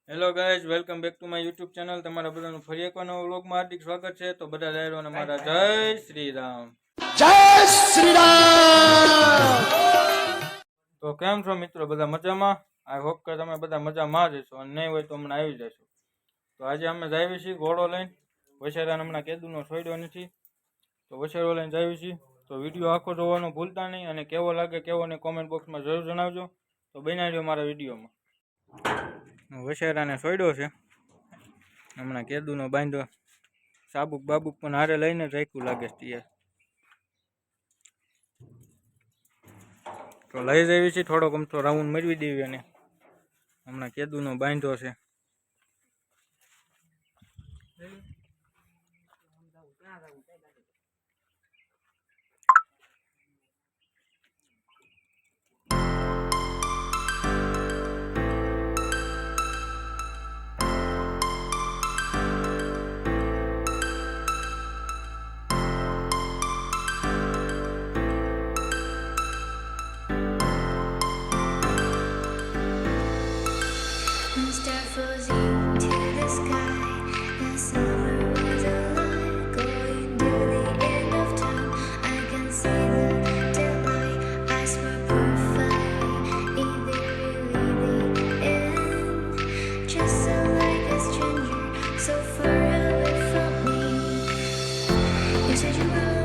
Hello guys, welcome back to my YouTube channel. તમારા બધાનું ફરી એકવાર નવા વ્લોગમાં હાર્દિક સ્વાગત છે. તો બધા ડાયરોને મારા જય શ્રી રામ. જય શ્રી રામ. તો કેમ છો મિત્રો? બધા મજામાં? આઈ હોપ કે તમે બધા મજામાં જ હશો, અને નહીં હોય તો હમણાં આવી જશો. તો આજે અમે જાવી છીએ ઘોડો લઈને. વછેરાને હમણાં કેદુનો છોડ્યો નથી, તો વછેરો લઈને જાવી છીએ. તો વિડીયો આખો જોવાનું ભૂલતા નહીં, અને કેવો લાગે કેવો ને કોમેન્ટ બોક્સમાં જરૂર જણાવજો. તો બનાવી દો મારા વિડીયોમાં. વછેરાને છોડ્યો છે, હમણાં કેદુનો બાંધ્યો, સાબુક બાબુક પણ હારે લઈને જ રાખ્યું લાગે છે યાર. તો લઈ જવી છે, થોડોક અમથો રાઉન્ડ મેળવી દેવી, અને હમણાં કેદુનો બાંધ્યો છે. Stars frozen to the sky. The summer was alive, going to the end of time. I can see the daylight. Eyes were perfect. Is it really the end? Just so like a stranger, so far away from me. You said you were